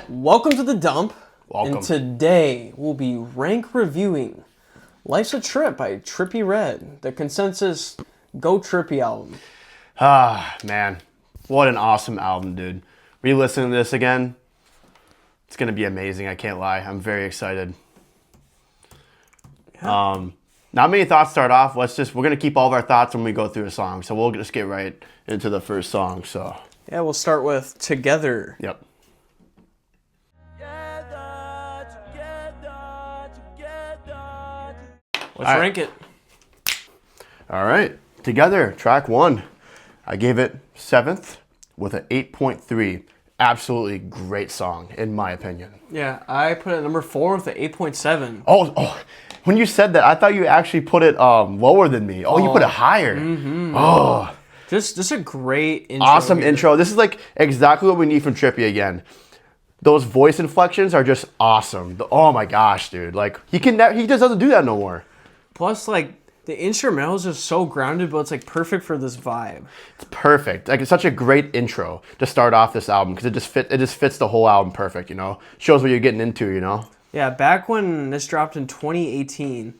Welcome to the dump. Welcome. And today we'll be rank reviewing Life's a Trip by Trippie Redd, the consensus Go Trippie album. Ah, man. What an awesome album, dude. Re-listening to this again, it's going to be amazing. I can't lie. I'm very excited. Yeah. Not many thoughts to start off. We're going to keep all of our thoughts when we go through a song. So we'll just get right into the first song. So, Yeah, we'll start with Together. yep. Let's All right. rank it. All right. Together, track 1. I gave it 7th with an 8.3. Absolutely great song, in my opinion. Yeah, I put it at number 4 with an 8.7. Oh, when you said that, I thought you actually put it lower than me. Oh, you put it higher. Oh, Just a great intro. awesome here. intro. This is like exactly what we need from Trippie again. Those voice inflections are just awesome. Oh my gosh, dude! Like he just doesn't do that no more. Plus, like, the instrumentals are so grounded, but it's like perfect for this vibe. It's perfect. Like it's such a great intro to start off this album because it just fits the whole album perfect. You know, shows what you're getting into. You know. Yeah, back when this dropped in 2018,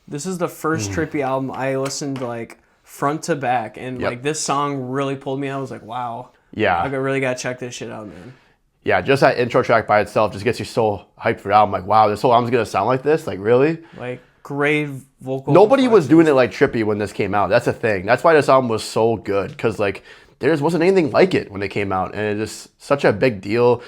this is the first Trippie album I listened like front to back, and Yep. like this song really pulled me out. I was like, wow. Yeah. I really gotta check this shit out, man. Yeah, just that intro track by itself just gets you so hyped for the album. Like, wow, this whole album's gonna sound like this? Like, really? Like, great vocal. Nobody was inflections. doing it like Trippie when this came out. That's the thing. That's why this album was so good. Because, like, there wasn't anything like it when it came out. And it's just such a big deal.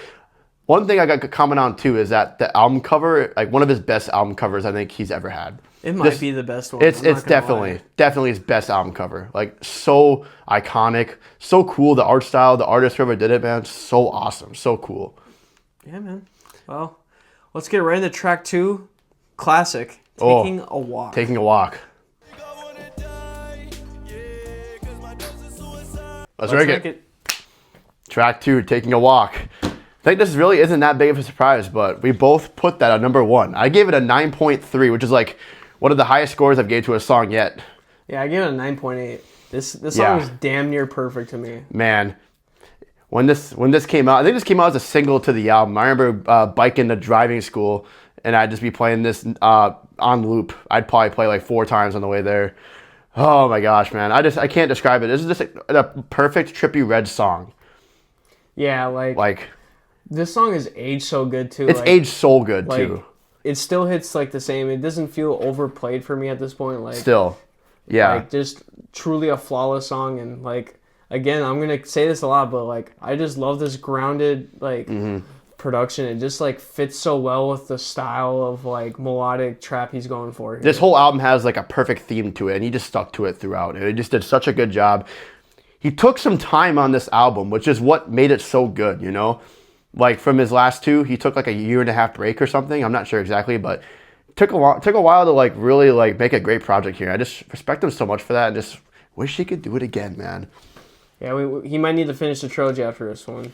One thing I got to comment on, too, is that the album cover, like, one of his best album covers I think he's ever had. It might be the best one. It's I'm not gonna definitely his best album cover. Like, so iconic. So cool. The art style, the artist whoever did it, man. So awesome. So cool. lie. Yeah, man. Well, let's get right into track 2. Classic. Oh, Taking a Walk. Taking a Walk. Let's rank it. Track 2, Taking a Walk. I think this really isn't that big of a surprise, but we both put that at number 1. I gave it a 9.3, which is like one of the highest scores I've gave to a song yet. Yeah, I gave it a 9.8. This song Yeah. is damn near perfect to me. Man, when this came out, I think this came out as a single to the album. I remember biking to driving school, and I'd just be playing this on loop. I'd probably play like 4 times on the way there. Oh my gosh, man. I can't describe it. This is just a perfect Trippie Redds song. Yeah, like this song is aged so good too. It's like, aged so good like, too. It still hits like the same. It doesn't feel overplayed for me at this point. Like Still. Yeah. like just truly a flawless song. And like again, I'm gonna say this a lot, but like I just love this grounded like production. It just like fits so well with the style of like melodic trap he's going for here. This whole album has like a perfect theme to it, and he just stuck to it throughout. And he just did such a good job. He took some time on this album, which is what made it so good, you know? Like from his last 2, he took like a 1.5 year break or something. I'm not sure exactly, but took a while to like really like make a great project here. I just respect him so much for that, and just wish he could do it again, man. Yeah, he might need to finish the trilogy after this one.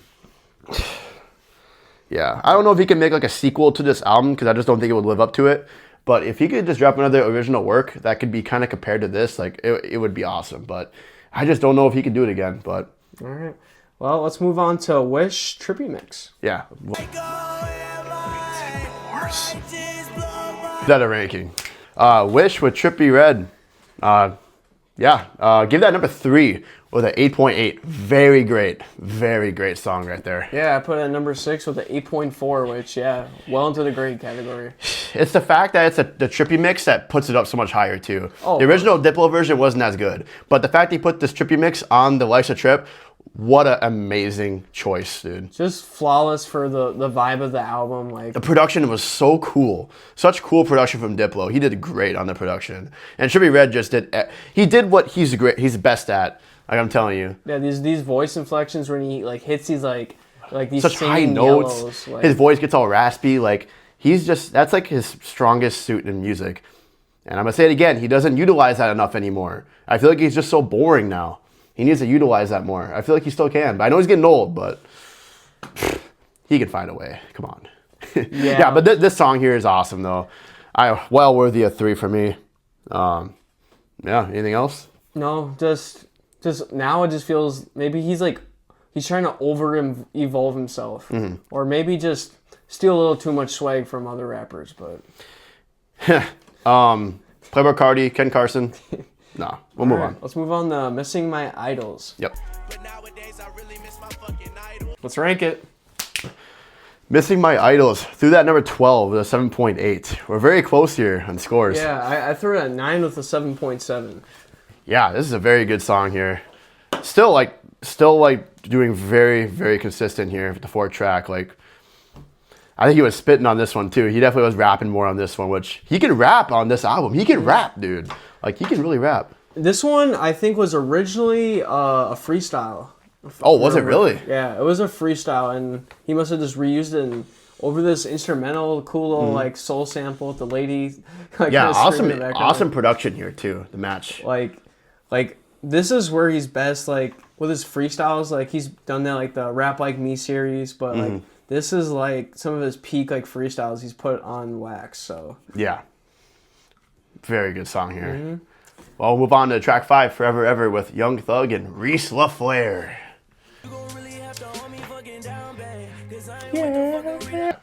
Yeah, I don't know if he can make like a sequel to this album because I just don't think it would live up to it. But if he could just drop another original work that could be kind of compared to this, like it would be awesome. But I just don't know if he can do it again. But All right. Well, let's move on to Wish Trippie Mix. yeah, is that a ranking? Wish with Trippie Redd. Give that number 3 with an 8.8. Very great song right there. Yeah, I put it at number 6 with an 8.4, which, yeah, well into the great category. It's the fact that it's the Trippie mix that puts it up so much higher too. Oh, the original Diplo version wasn't as good, but the fact he put this Trippie mix on the Life's a Trip, what an amazing choice, dude. Just flawless for the vibe of the album. Like The production was so cool. Such cool production from Diplo. He did great on the production. And Trippie Redd just did what he's best at. Like I'm telling you. yeah, these voice inflections when he like hits these like these Such high singing notes. yellows, like, His voice gets all raspy. Like that's like his strongest suit in music. And I'm gonna say it again, he doesn't utilize that enough anymore. I feel like he's just so boring now. He needs to utilize that more. I feel like he still can, but I know he's getting old, but he can find a way. Come on. Yeah, but this song here is awesome though. Well worthy of 3 for me. Yeah, anything else? No, just now it just feels maybe he's like he's trying to evolve himself, or maybe just steal a little too much swag from other rappers. But Playboy Cardi, Ken Carson. No, we'll move on. Let's move on to Missing My Idols. Yep. Let's rank it. Missing My Idols threw that number 12 with a 7.8. We're very close here on scores. Yeah, I threw it at 9 with a 7.7. Yeah, this is a very good song here. Still doing very, very consistent here with the 4-track. Like, I think he was spitting on this one too. He definitely was rapping more on this one, which he can rap on this album. He can rap, dude. Like, he can really rap. This one, I think, was originally a freestyle. Oh, was it really? Yeah, it was a freestyle, and he must have just reused it over this instrumental, cool little like soul sample with the lady. Like, yeah, awesome production here too. The match. Like this is where he's best. Like with his freestyles, like he's done that like the Rap Like Me series, but like this is like some of his peak like freestyles he's put on wax. So yeah, very good song here. Well, we'll move on to track 5, Forever Ever, with Young Thug and Reese LaFleur.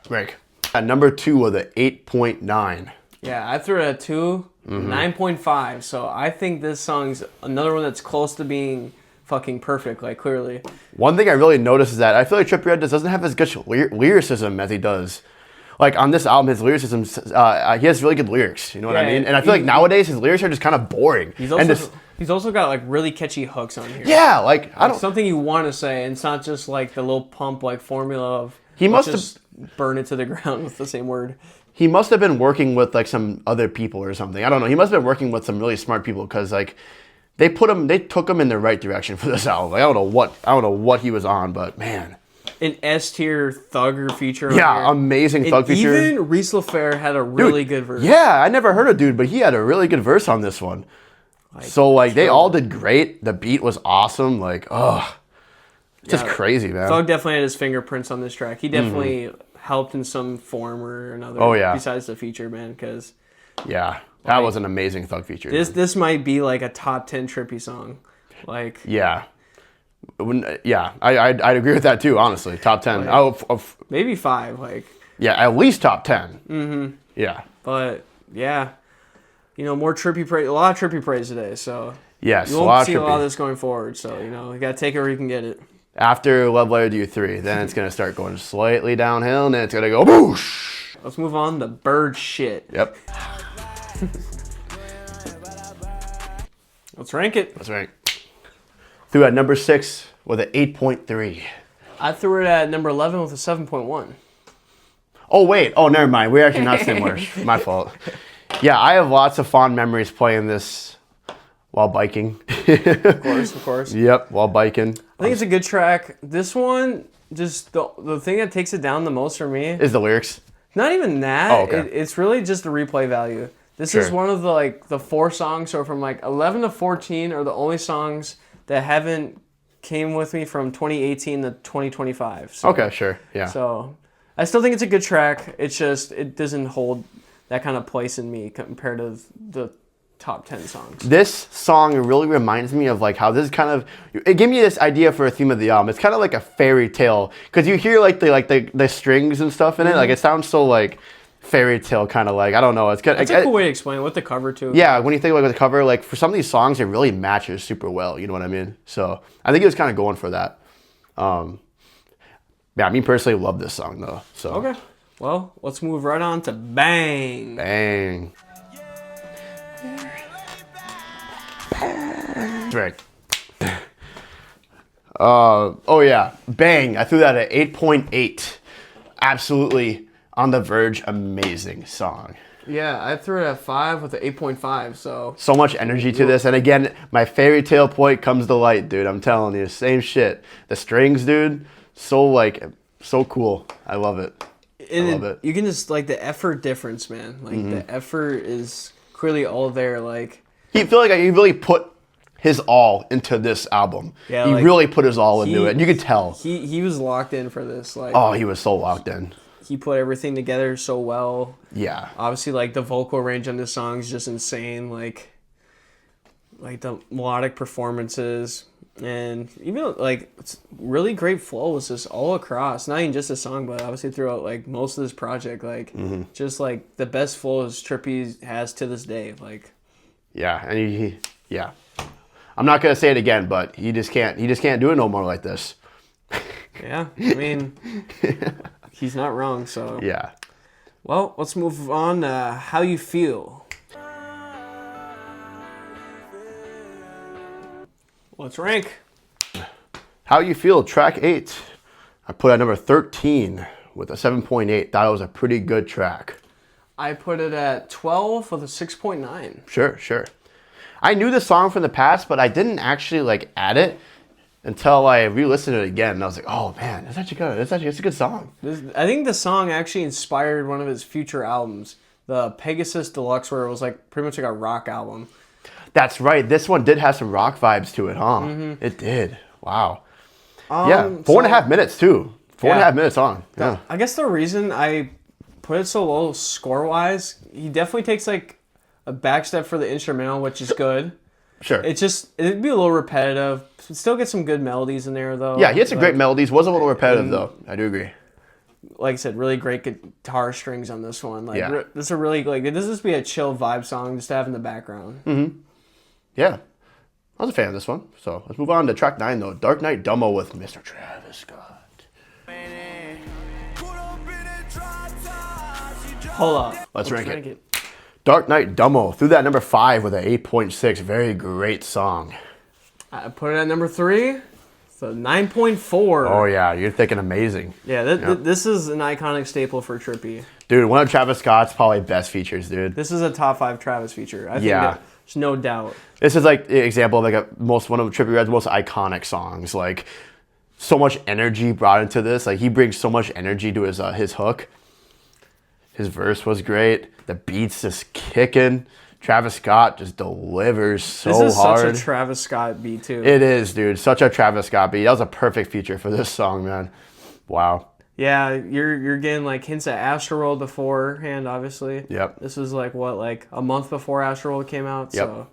Greg. At number 2 with an 8.9. Yeah, I threw it at 2, 9.5. So I think this song's another one that's close to being fucking perfect, like clearly. One thing I really noticed is that I feel like Trippie Redds doesn't have as good lyricism as he does. Like on this album, his lyricism, he has really good lyrics. You know what I mean? And I feel like nowadays his lyrics are just kind of boring. He's also got like really catchy hooks on here. Yeah, like I don't something you want to say, and it's not just like the little pump like formula of he must just burn it to the ground with the same word. He must have been working with like some other people or something. I don't know. He must have been working with some really smart people because like they took him in the right direction for this album. Like, I don't know what he was on, but man. An S-tier Thugger feature. Yeah, amazing Thug feature. Even Reese LaFleur had a really good verse. Yeah, I never heard of Dude, but he had a really good verse on this one. They all did great. The beat was awesome. Like, just crazy, man. Thug definitely had his fingerprints on this track. He definitely helped in some form or another. Oh yeah. Besides the feature, man, because that was an amazing Thug feature. This might be like a top 10 Trippie song. Like I'd agree with that too. Honestly, top 10. Maybe 5. Like at least top 10. Yeah. But yeah, more Trippie praise. A lot of Trippie praise today. So yes, you won't see a lot of this going forward. So you gotta take it where you can get it. After Love Letter to You 3, then it's gonna start going slightly downhill, and then it's gonna go boosh. Let's move on to Bird Shit. Yep. Let's rank it. Let's rank. Threw at number 6 with an 8.3. I threw it at number 11 with a 7.1. Oh, wait. Oh, never mind. We're actually not similar. My fault. Yeah, I have lots of fond memories playing this while biking. Of course. Yep, while biking. I think it's a good track. This one, just the thing that takes it down the most for me is the lyrics. Not even that. Oh, okay. It's really just the replay value. This is one of the 4 songs, so from like 11 to 14 are the only songs that haven't came with me from 2018 to 2025. So, okay, sure. Yeah. So I still think it's a good track. It's just it doesn't hold that kind of place in me compared to the top 10 songs. This song really reminds me of like how this is kind of, it gave me this idea for a theme of the album. It's kind of like a fairy tale because you hear like the strings and stuff in it. Like it sounds so like fairy tale kind of like, I don't know. It's a cool way to explain it with the cover too. Yeah, when you think about the cover, like for some of these songs, it really matches super well. You know what I mean? So I think it was kind of going for that. Yeah, me personally love this song though. So okay, well let's move right on to Bang. Bang. Right. Oh yeah, Bang. I threw that at 8.8. Absolutely on the verge, amazing song. Yeah, I threw it at 5 with an 8.5. So much energy to this, and again, my fairy tale point comes to light, dude. I'm telling you, same shit. The strings, dude, so cool. I love it. I love it. You can just like the effort difference, man. Like the effort is clearly all there. Like he really put his all into this album. Yeah, he really put his all into it, and you could tell. He was locked in for this. Like he was so locked in. He put everything together so well. Yeah. Obviously, like the vocal range on this song is just insane. Like the melodic performances. And even like it's really great flows just all across, not even just a song, but obviously throughout like most of this project, like just like the best flows Trippie has to this day. Like, yeah, and yeah. I'm not gonna say it again, but he just can't do it no more like this. Yeah, I mean, he's not wrong. So yeah. Well, let's move on. How you feel? Let's rank. How You Feel, track 8. I put at number 13 with a 7.8. Thought it was a pretty good track. I put it at 12 with a 6.9. Sure. I knew the song from the past, but I didn't actually like add it until I re-listened to it again. And I was like, oh man, it's actually good. It's a good song. I think the song actually inspired one of his future albums, the Pegasus Deluxe, where it was like pretty much like a rock album. That's right. This one did have some rock vibes to it, huh? Mm-hmm. It did. Wow. 4.5 minutes too. 4.5 minutes on. Yeah. I guess the reason I put it so low score-wise, he definitely takes like a back step for the instrumental, which is good. Sure. It'd be a little repetitive. Still get some good melodies in there though. Yeah, he had some great melodies. Was a little repetitive though. I do agree. Like I said, really great guitar strings on this one. Like this is a really like this just be a chill vibe song just to have in the background. Mm-hmm. Yeah. I was a fan of this one. So let's move on to track 9 though. Dark Knight Dumbo with Mr. Travis Scott. Hold up. Let's rank it. Dark Knight Dumbo threw that number 5 with an 8.6. Very great song. I put it at number 3. So 9.4. Oh yeah, you're thinking amazing. Yeah, this is an iconic staple for Trippie. Dude, one of Travis Scott's probably best features, dude. This is a top 5 Travis feature. I think there's no doubt. This is like the example of like one of Trippie Redds' most iconic songs. Like so much energy brought into this. Like he brings so much energy to his hook. His verse was great. The beats just kicking. Travis Scott just delivers so hard. This is such a Travis Scott beat too. It is, dude. Such a Travis Scott beat. That was a perfect feature for this song, man. Wow. Yeah, you're getting like hints at Astroworld beforehand, obviously. Yep. This was like what, like a month before Astroworld came out. Yep. So.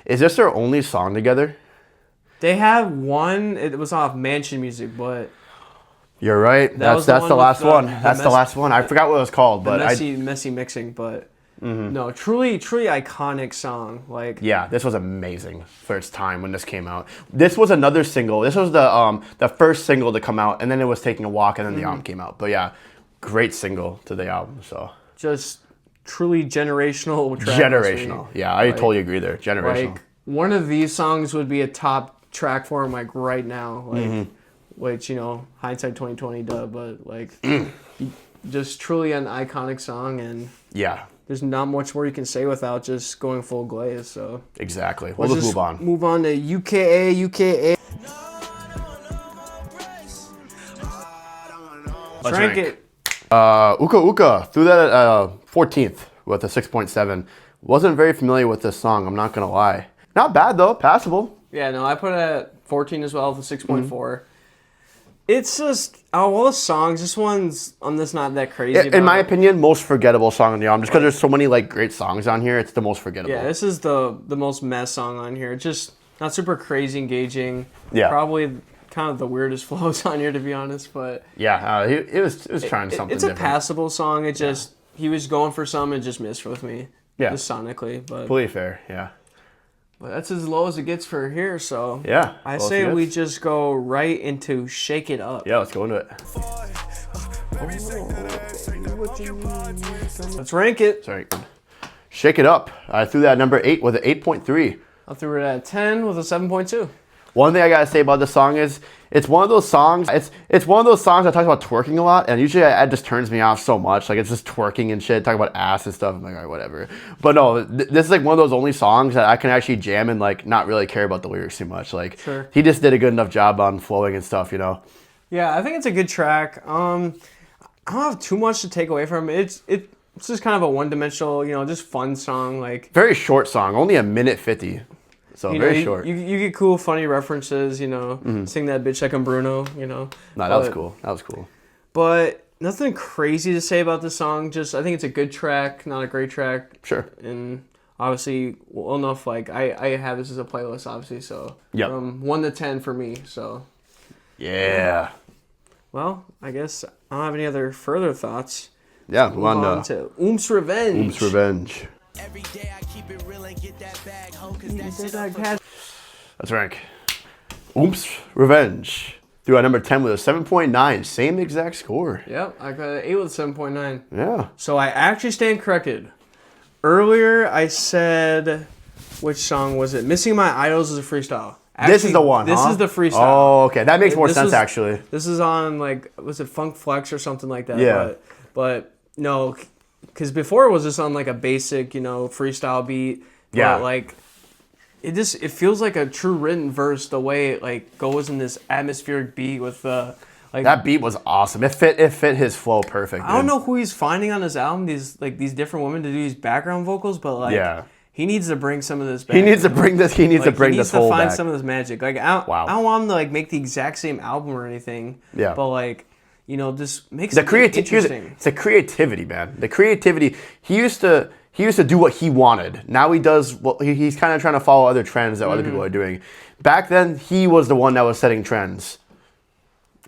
Is this their only song together? They have one. It was off Mansion Music, but. You're right. That's the last one. That's the last one. I forgot what it was called, but messy mixing, but. No, truly iconic song. Like yeah, this was amazing for its time when this came out. This was another single. This was the first single to come out, and then it was Taking a Walk, and then the album came out. But yeah, great single to the album. So just truly generational. Generational. Yeah, I totally agree there. Generational. Like one of these songs would be a top track for him like right now. Like which hindsight 2020 duh, but like just truly an iconic song and yeah. There's not much more you can say without just going full glaze. So exactly. We'll just move on. Move on to UKA. Let's rank it. Uka Uka threw that at 14th with a 6.7. Wasn't very familiar with this song. I'm not gonna lie. Not bad though. Passable. Yeah. No, I put it at 14 as well with a 6.4. It's just, all the songs, this one's, I'm just not that crazy in my opinion, most forgettable song on the album. Just because there's so many like great songs on here, it's the most forgettable. Yeah, this is the most mess song on here. Just not super crazy engaging. Yeah. Probably kind of the weirdest flows on here, to be honest. But yeah, it was trying something It's a different. passable song. It just, he was going for some and just missed with me. Yeah. Just sonically. But completely fair, yeah. But that's as low as it gets for here, so yeah. I say we just go right into Shake It Up. Yeah, let's go into it. Let's rank it. Sorry. Shake It Up. I threw that at number 8 with an 8.3. I threw it at 10 with a 7.2. One thing I gotta say about this song is it's one of those songs. It's one of those songs that talks about twerking a lot, and usually it just turns me off so much. Like it's just twerking and shit, talking about ass and stuff. I'm like, all right, whatever. But no, this is like one of those only songs that I can actually jam and like not really care about the lyrics too much. Like he just did a good enough job on flowing and stuff, Yeah, I think it's a good track. I don't have too much to take away from it. It's just kind of a one-dimensional, just fun song. Like very short song, only a minute 50. So very short. You get cool, funny references, Sing that bitch like I'm Bruno, No, that was cool. That was cool. But nothing crazy to say about this song. Just I think it's a good track, not a great track. Sure. And obviously well enough. Like I have this as a playlist, obviously. So from 1 to 10 for me. So yeah. Well, I guess I don't have any other further thoughts. Yeah, Move on to Oomp's Revenge. Oomp's Revenge. Every day I keep it real and get that bag, ho, 'cause that's it. Let's rank. Oomp's Revenge. Threw at number 10 with a 7.9. Same exact score. Yep, I got an 8 with a 7.9. Yeah. So I actually stand corrected. Earlier I said, which song was it? Missing My Idols is a freestyle. Actually, this is the one, This huh? is the freestyle. Oh, okay. That makes more sense, was, actually. This is on, like, was it Funk Flex or something like that? Yeah. But no, because before it was just on, like, a basic, freestyle beat. But, Yeah. like, it feels like a true written verse the way it, like, goes in this atmospheric beat with the... Like, that beat was awesome. It fit his flow perfect. I don't know who he's finding on his album, these different women to do these background vocals, but, like... Yeah. He needs to bring some of this back. He needs to bring this. He needs to bring this whole back. He needs to find some of this magic. Like I don't want him to like make the exact same album or anything. Yeah. But like, just make the something interesting. It's the creativity, man. The creativity. He used to do what he wanted. Now he does what he's kind of trying to follow other trends that other people are doing. Back then, he was the one that was setting trends.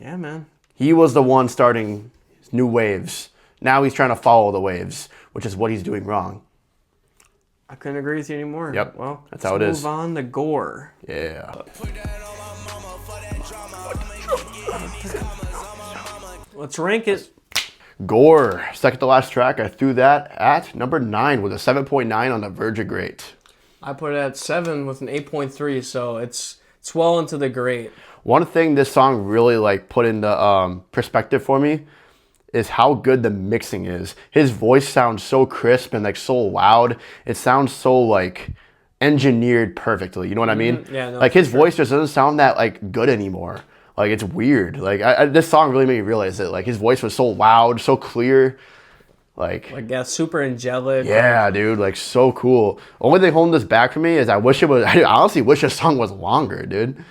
Yeah, man. He was the one starting new waves. Now he's trying to follow the waves, which is what he's doing wrong. I couldn't agree with you anymore. Yep. Well, that's how it is. Move on to Gore. Yeah. Let's rank it. Gore, second to last track. I threw that at number 9 with a 7.9 on the verge of great. I put it at 7 with an 8.3, so it's well into the great. One thing this song really like put into perspective for me is how good the mixing is. His voice sounds so crisp and like so loud. It sounds so like engineered perfectly. You know what I mean? Yeah. No, like his voice just doesn't sound that like good anymore. Like it's weird. Like this song really made me realize it. Like his voice was so loud, so clear. Like yeah, super angelic. Yeah, dude. Like so cool. Only thing holding this back for me is I honestly wish this song was longer, dude.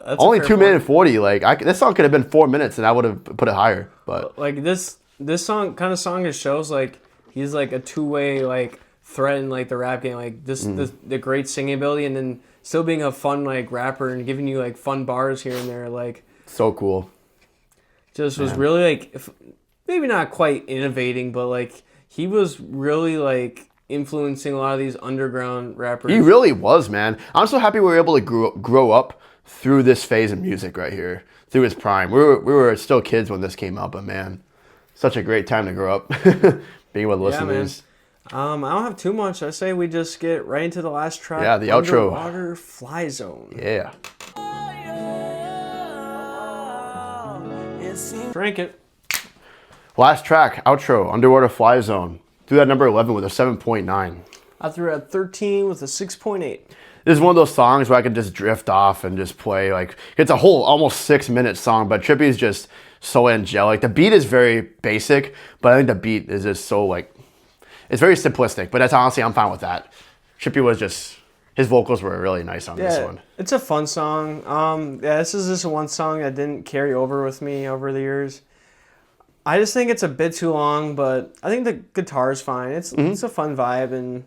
Only 2 minutes 40. Like this song could have been 4 minutes, and I would have put it higher. But like this song just shows like he's like a two-way like threat in like the rap game. Like the great singing ability, and then still being a fun like rapper and giving you like fun bars here and there. Like so cool. Just was really like maybe not quite innovating, but like he was really like influencing a lot of these underground rappers. He really was, man. I'm so happy we were able to grow up through this phase of music right here, through his prime. We were still kids when this came out, but man, such a great time to grow up, being with listeners. Yeah, man. I don't have too much. I say we just get right into the last track. Yeah, the outro. Underwater Fly Zone. Yeah. Drink it. Last track, outro, Underwater Fly Zone. Threw that number 11 with a 7.9. I threw it at 13 with a 6.8. This is one of those songs where I can just drift off and just play. Like, it's a whole almost 6-minute song, but Trippie is just so angelic. The beat is very basic, but I think the beat is just so like, it's very simplistic, but that's honestly, I'm fine with that. Trippie was just, his vocals were really nice on this one. It's a fun song. This is just one song that didn't carry over with me over the years. I just think it's a bit too long, but I think the guitar is fine. It's a fun vibe, and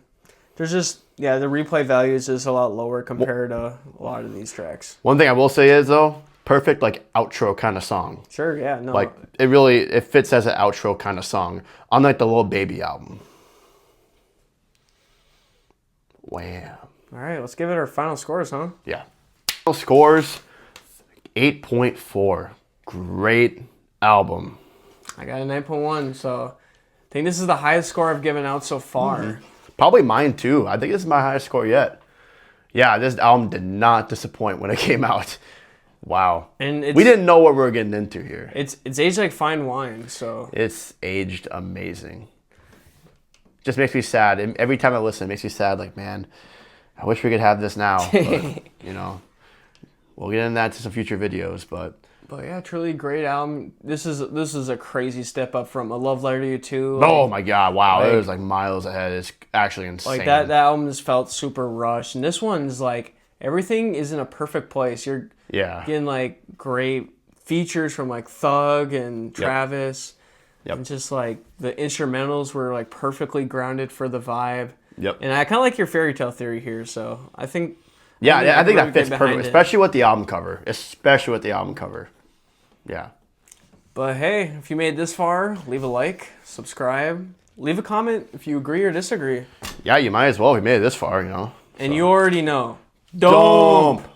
there's just, the replay value is just a lot lower compared to a lot of these tracks. One thing I will say is, though, perfect, like, outro kind of song. Sure, yeah, no. Like, it fits as an outro kind of song, unlike the Lil Baby album. Wham. All right, let's give it our final scores, huh? Yeah. Final scores, 8.4. Great album. I got a 9.1, so I think this is the highest score I've given out so far. Probably mine too. I think this is my highest score yet. Yeah, this album did not disappoint when it came out. Wow. And we didn't know what we were getting into here. It's aged like fine wine, so. It's aged amazing. Just makes me sad. Every time I listen, it makes me sad. Like, man, I wish we could have this now. But, we'll get into that to some future videos, But yeah, truly great album. This is a crazy step up from A Love Letter to You 2. Oh my God, wow. It was like miles ahead. It's actually insane. Like that album just felt super rushed. And this one's like, everything is in a perfect place. You're getting like great features from like Thug and Travis. Yep. And just like the instrumentals were like perfectly grounded for the vibe. Yep. And I kind of like your fairy tale theory here, so I think. Yeah, I think that really fits get behind perfect, it. especially with the album cover. Yeah. But hey, if you made it this far, leave a like, subscribe, leave a comment if you agree or disagree. Yeah, you might as well. We made it this far, you know. And you already know. Dump.